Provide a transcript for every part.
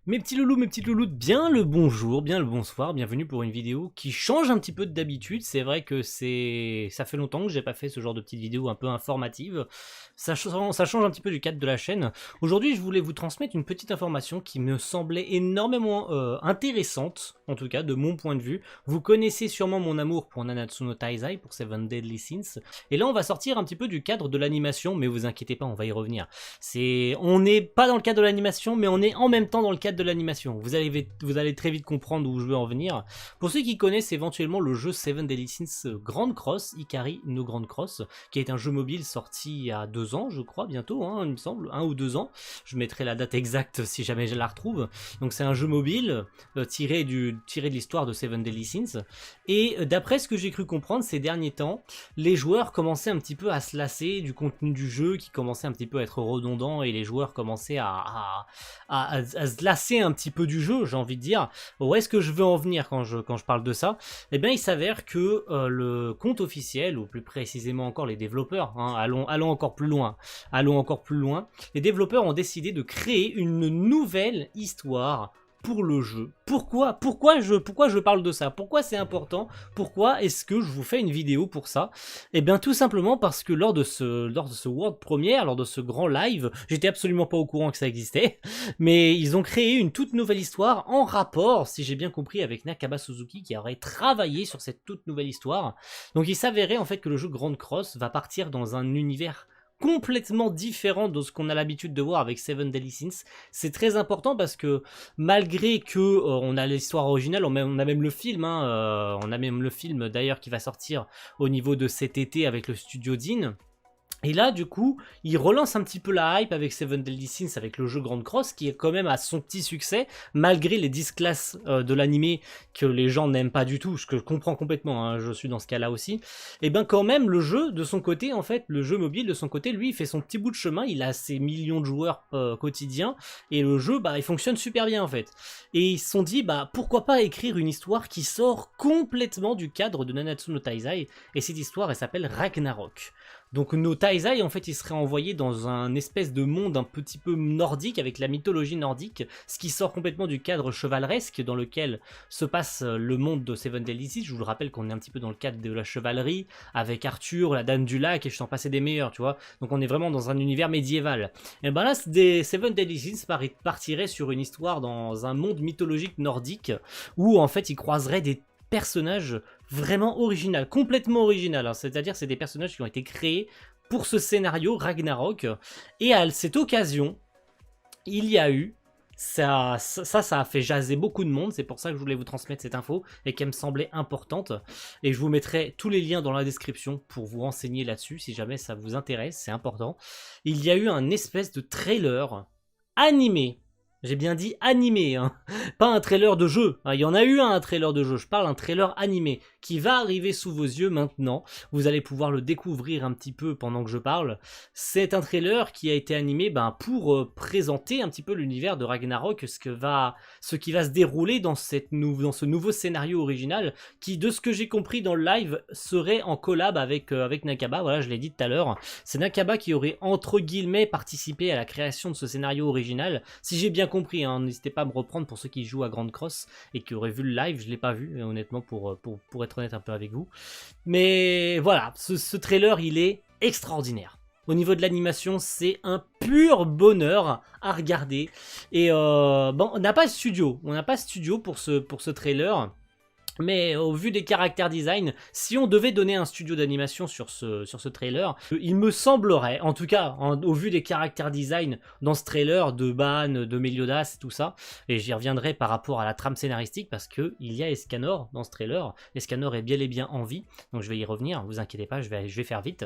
Mes petits loulous, mes petites louloutes, bien le bonjour, bien le bonsoir, bienvenue pour une vidéo qui change un petit peu d'habitude. C'est vrai que ça fait longtemps que j'ai pas fait ce genre de petite vidéo un peu informative. Ça change un petit peu du cadre de la chaîne. Aujourd'hui, je voulais vous transmettre une petite information qui me semblait énormément intéressante, en tout cas de mon point de vue. Vous connaissez sûrement mon amour pour Nanatsu no Taizai, pour Seven Deadly Sins. Et là, on va sortir un petit peu du cadre de l'animation, mais vous inquiétez pas, on va y revenir. On n'est pas dans le cadre de l'animation, mais on est en même temps dans le cadre de l'animation. Vous allez très vite comprendre où je veux en venir. Pour ceux qui connaissent éventuellement le jeu Seven Deadly Sins Grand Cross, Ikari no Grand Cross, qui est un jeu mobile sorti il y a 2 ans, je crois, bientôt, hein, il me semble, 1 ou 2 ans. Je mettrai la date exacte si jamais je la retrouve. Donc c'est un jeu mobile tiré de l'histoire de Seven Deadly Sins. Et d'après ce que j'ai cru comprendre ces derniers temps, les joueurs commençaient un petit peu à se lasser du contenu du jeu, qui commençait un petit peu à être redondant, et les joueurs commençaient à se lasser un petit peu du jeu, j'ai envie de dire. Où est-ce que je veux en venir quand je parle de ça? Eh bien, il s'avère que le compte officiel, ou plus précisément encore les développeurs, hein, allons encore plus loin, les développeurs ont décidé de créer une nouvelle histoire pour le jeu. Pourquoi je parle de ça? Pourquoi c'est important? Pourquoi est-ce que je vous fais une vidéo pour ça? Eh bien tout simplement parce que lors de ce World Premiere, lors de ce grand live, j'étais absolument pas au courant que ça existait, mais ils ont créé une toute nouvelle histoire en rapport, si j'ai bien compris, avec Nakaba Suzuki qui aurait travaillé sur cette toute nouvelle histoire. Donc il s'avérait en fait que le jeu Grand Cross va partir dans un univers complètement différent de ce qu'on a l'habitude de voir avec Seven Deadly Sins. C'est très important parce que malgré que on a l'histoire originale, on a même le film, hein, on a même le film d'ailleurs qui va sortir au niveau de cet été avec le studio Dean. Et là, du coup, il relance un petit peu la hype avec Seven Deadly Sins, avec le jeu Grand Cross, qui est quand même à son petit succès, malgré les 10 classes de l'animé que les gens n'aiment pas du tout, ce que je comprends complètement, hein, je suis dans ce cas-là aussi. Et ben quand même, le jeu, de son côté, en fait, le jeu mobile, de son côté, lui, il fait son petit bout de chemin, il a ses millions de joueurs quotidiens, et le jeu, bah, il fonctionne super bien, en fait. Et ils se sont dit, bah, pourquoi pas écrire une histoire qui sort complètement du cadre de Nanatsu no Taizai, et cette histoire, elle s'appelle Ragnarok. Donc no Taizai, en fait, il serait envoyé dans un espèce de monde un petit peu nordique, avec la mythologie nordique, ce qui sort complètement du cadre chevaleresque dans lequel se passe le monde de Seven Deadly Sins. Je vous le rappelle qu'on est un petit peu dans le cadre de la chevalerie, avec Arthur, la Dame du Lac, et je t'en passais des meilleurs, tu vois. Donc on est vraiment dans un univers médiéval. Et ben là, Seven Deadly Sins partirait sur une histoire dans un monde mythologique nordique, où en fait, il croiserait des personnages vraiment original, complètement original, hein. C'est-à-dire c'est des personnages qui ont été créés pour ce scénario Ragnarok, et à cette occasion, il y a eu, ça a fait jaser beaucoup de monde, c'est pour ça que je voulais vous transmettre cette info, et qu'elle me semblait importante, et je vous mettrai tous les liens dans la description pour vous renseigner là-dessus, si jamais ça vous intéresse, c'est important. Il y a eu un espèce de trailer animé. J'ai bien dit animé, hein. Pas un trailer de jeu. Il y en a eu un trailer de jeu, je parle d'un trailer animé qui va arriver sous vos yeux maintenant. Vous allez pouvoir le découvrir un petit peu pendant que je parle. C'est un trailer qui a été animé pour présenter un petit peu l'univers de Ragnarok, ce qui va se dérouler dans ce nouveau scénario original qui, de ce que j'ai compris dans le live, serait en collab avec Nakaba. Voilà, je l'ai dit tout à l'heure. C'est Nakaba qui aurait entre guillemets participé à la création de ce scénario original. Si j'ai bien compris, hein, n'hésitez pas à me reprendre pour ceux qui jouent à Grand Cross et qui auraient vu le live, je l'ai pas vu honnêtement pour être honnête un peu avec vous. Mais voilà, ce trailer il est extraordinaire. Au niveau de l'animation, c'est un pur bonheur à regarder. Et bon, on n'a pas de studio pour ce trailer. Mais au vu des caractères design, si on devait donner un studio d'animation sur ce trailer, il me semblerait, en tout cas au vu des caractères design dans ce trailer de Ban, de Meliodas et tout ça, et j'y reviendrai par rapport à la trame scénaristique parce que il y a Escanor dans ce trailer. Escanor est bel et bien en vie, donc je vais y revenir, vous inquiétez pas, je vais faire vite.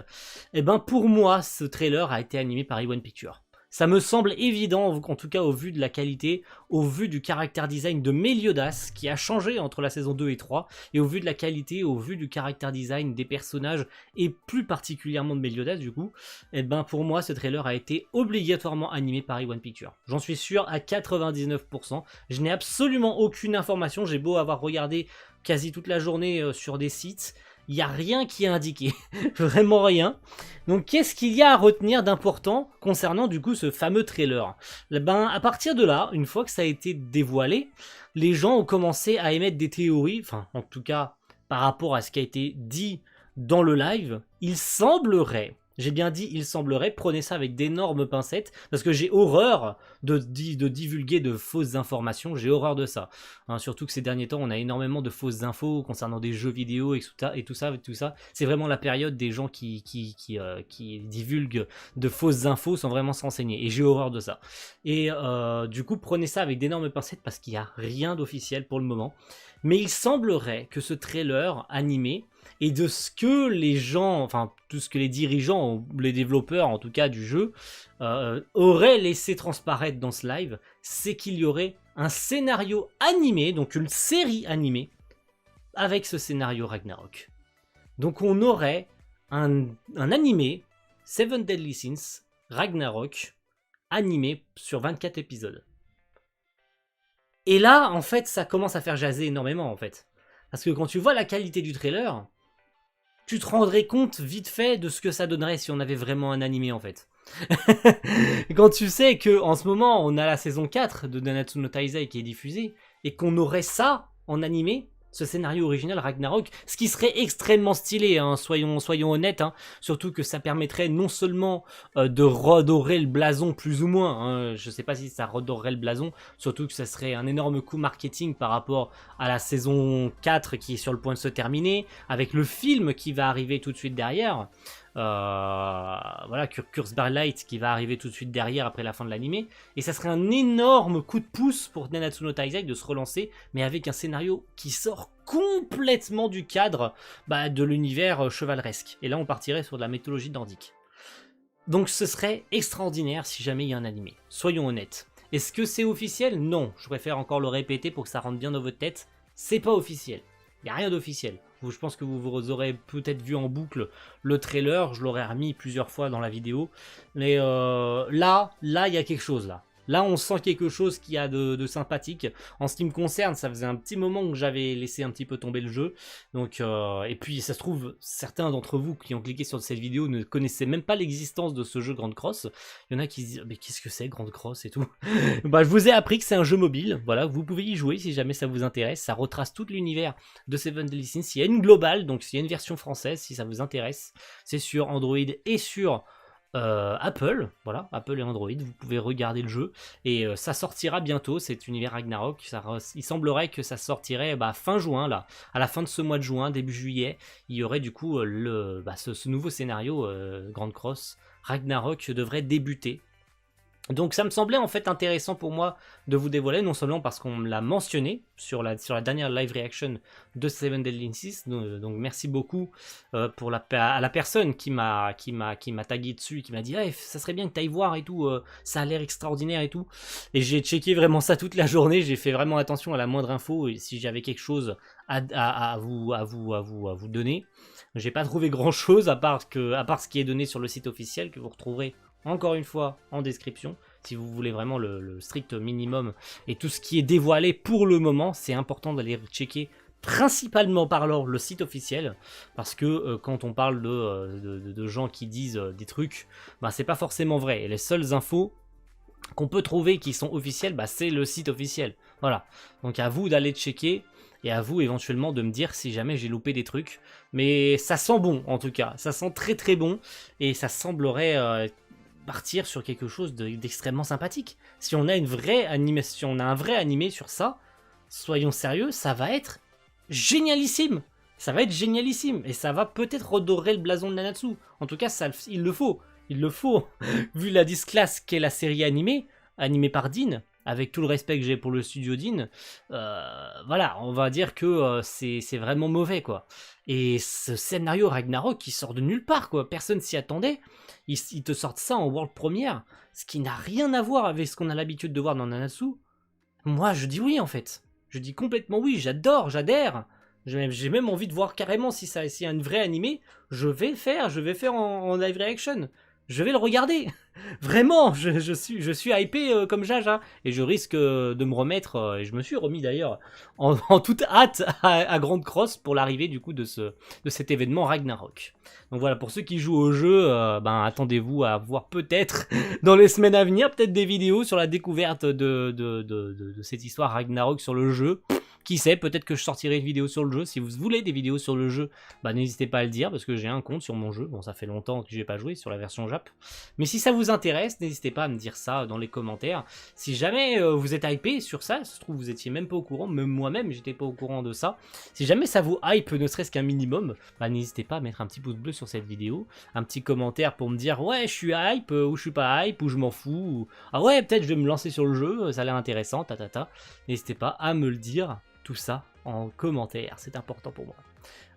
Et ben pour moi, ce trailer a été animé par eOne Pictures. Ça me semble évident, en tout cas au vu de la qualité, au vu du caractère design de Meliodas, qui a changé entre la saison 2 et 3, et au vu de la qualité, au vu du caractère design des personnages, et plus particulièrement de Meliodas du coup, et ben pour moi ce trailer a été obligatoirement animé par eOne Pictures. J'en suis sûr à 99%, je n'ai absolument aucune information, j'ai beau avoir regardé quasi toute la journée sur des sites, il n'y a rien qui est indiqué, vraiment rien. Donc qu'est-ce qu'il y a à retenir d'important concernant du coup ce fameux trailer? Ben, à partir de là, une fois que ça a été dévoilé, les gens ont commencé à émettre des théories, enfin en tout cas par rapport à ce qui a été dit dans le live, il semblerait, j'ai bien dit il semblerait, prenez ça avec d'énormes pincettes, parce que j'ai horreur de divulguer de fausses informations, j'ai horreur de ça. Hein, surtout que ces derniers temps, on a énormément de fausses infos concernant des jeux vidéo et tout ça. C'est vraiment la période des gens qui divulguent de fausses infos sans vraiment se renseigner, et j'ai horreur de ça. Et du coup, prenez ça avec d'énormes pincettes, parce qu'il n'y a rien d'officiel pour le moment. Mais il semblerait que ce trailer animé, et de ce que les gens, enfin tout ce que les dirigeants, les développeurs en tout cas du jeu, auraient laissé transparaître dans ce live, c'est qu'il y aurait un scénario animé, donc une série animée, avec ce scénario Ragnarok. Donc on aurait un animé, Seven Deadly Sins, Ragnarok, animé sur 24 épisodes. Et là, en fait, ça commence à faire jaser énormément, en fait. Parce que quand tu vois la qualité du trailer, tu te rendrais compte vite fait de ce que ça donnerait si on avait vraiment un animé, en fait. Quand tu sais que en ce moment, on a la saison 4 de Nanatsu no Taizai qui est diffusée, et qu'on aurait ça en animé, ce scénario original Ragnarok, ce qui serait extrêmement stylé, hein, soyons honnêtes, hein, surtout que ça permettrait non seulement de redorer le blason plus ou moins, hein, je sais pas si ça redorerait le blason, surtout que ça serait un énorme coup marketing par rapport à la saison 4 qui est sur le point de se terminer, avec le film qui va arriver tout de suite derrière, voilà, Curse by Light qui va arriver tout de suite derrière après la fin de l'animé, et ça serait un énorme coup de pouce pour Nanatsu no Taizai de se relancer, mais avec un scénario qui sort complètement du cadre de l'univers chevaleresque. Et là on partirait sur de la mythologie nordique. Donc ce serait extraordinaire si jamais il y a un animé. Soyons honnêtes. Est-ce que c'est officiel? Non. Je préfère encore le répéter pour que ça rentre bien dans votre tête. C'est pas officiel. Il n'y a rien d'officiel. Je pense que vous aurez peut-être vu en boucle le trailer. Je l'aurais remis plusieurs fois dans la vidéo. Mais là, il y a quelque chose là. Là, on sent quelque chose qui a de sympathique. En ce qui me concerne, ça faisait un petit moment que j'avais laissé un petit peu tomber le jeu. Donc, et puis, ça se trouve, certains d'entre vous qui ont cliqué sur cette vidéo ne connaissaient même pas l'existence de ce jeu Grand Cross. Il y en a qui se disent, mais qu'est-ce que c'est Grand Cross et tout. Je vous ai appris que c'est un jeu mobile. Voilà, vous pouvez y jouer si jamais ça vous intéresse. Ça retrace tout l'univers de Seven Deadly Sins. Il y a une globale, donc il y a une version française si ça vous intéresse. C'est sur Android et sur Apple, voilà, Apple et Android, vous pouvez regarder le jeu, et ça sortira bientôt, cet univers Ragnarok, il semblerait que ça sortirait fin juin, là, à la fin de ce mois de juin, début juillet, il y aurait du coup ce nouveau scénario, Grand Cross, Ragnarok devrait débuter. Donc ça me semblait en fait intéressant pour moi de vous dévoiler, non seulement parce qu'on me l'a mentionné sur la dernière live reaction de Seven Deadly Sins, donc merci beaucoup à la personne qui m'a tagué dessus, qui m'a dit hey, ça serait bien que tu ailles voir et tout, ça a l'air extraordinaire et tout. Et j'ai checké vraiment ça toute la journée, j'ai fait vraiment attention à la moindre info, et si j'avais quelque chose à vous donner. J'ai pas trouvé grand chose à part ce qui est donné sur le site officiel que vous retrouverez encore une fois en description, si vous voulez vraiment le strict minimum et tout ce qui est dévoilé pour le moment. C'est important d'aller checker principalement par le site officiel, parce que quand on parle de gens qui disent des trucs, c'est pas forcément vrai, et les seules infos qu'on peut trouver qui sont officielles, c'est le site officiel. Voilà, donc à vous d'aller checker, et à vous éventuellement de me dire si jamais j'ai loupé des trucs, mais ça sent bon en tout cas, ça sent très très bon, et ça semblerait partir sur quelque chose d'extrêmement sympathique. Si on a une vraie animation, si on a un vrai animé sur ça, soyons sérieux, ça va être génialissime. Ça va être génialissime, et ça va peut-être redorer le blason de Nanatsu. En tout cas, il le faut. Il le faut. Vu la disclasse qu'est la série animée par Dean, avec tout le respect que j'ai pour le studio Dean, voilà, on va dire que c'est vraiment mauvais, quoi. Et ce scénario Ragnarok qui sort de nulle part, quoi. Personne s'y attendait. Ils te sortent ça en world premiere, ce qui n'a rien à voir avec ce qu'on a l'habitude de voir dans Nanatsu. Moi, je dis oui, en fait. Je dis complètement oui, j'adhère. J'ai même envie de voir carrément s'il y a une vraie animé. Je vais faire en live reaction. Je vais le regarder. Vraiment, je suis hypé comme Jaja. Et je risque de me remettre, et je me suis remis d'ailleurs, en toute hâte à Grande Cross pour l'arrivée du coup de cet événement Ragnarok. Donc voilà, pour ceux qui jouent au jeu, ben, attendez-vous à voir peut-être dans les semaines à venir, peut-être des vidéos sur la découverte de cette histoire Ragnarok sur le jeu. Qui sait, peut-être que je sortirai une vidéo sur le jeu. Si vous voulez des vidéos sur le jeu, bah, n'hésitez pas à le dire, parce que j'ai un compte sur mon jeu. Bon, ça fait longtemps que je n'ai pas joué sur la version Jap. Mais si ça vous intéresse, n'hésitez pas à me dire ça dans les commentaires. Si jamais vous êtes hypé sur ça, ça se trouve vous étiez même pas au courant, même moi-même j'étais pas au courant de ça. Si jamais ça vous hype ne serait-ce qu'un minimum, bah, n'hésitez pas à mettre un petit pouce bleu sur cette vidéo, un petit commentaire pour me dire ouais je suis hype, ou je suis pas hype, ou je m'en fous, ou ah ouais peut-être je vais me lancer sur le jeu, ça a l'air intéressant, tatata. N'hésitez pas à me le dire, tout ça en commentaire, c'est important pour moi.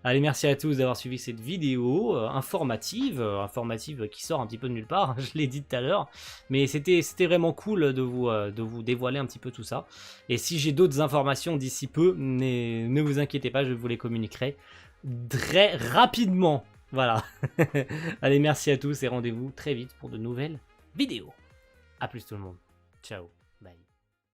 Allez, merci à tous d'avoir suivi cette vidéo informative qui sort un petit peu de nulle part, je l'ai dit tout à l'heure, mais c'était vraiment cool de vous dévoiler un petit peu tout ça. Et si j'ai d'autres informations d'ici peu, ne vous inquiétez pas, je vous les communiquerai très rapidement. Voilà. Allez, merci à tous et rendez-vous très vite pour de nouvelles vidéos. A plus tout le monde. Ciao.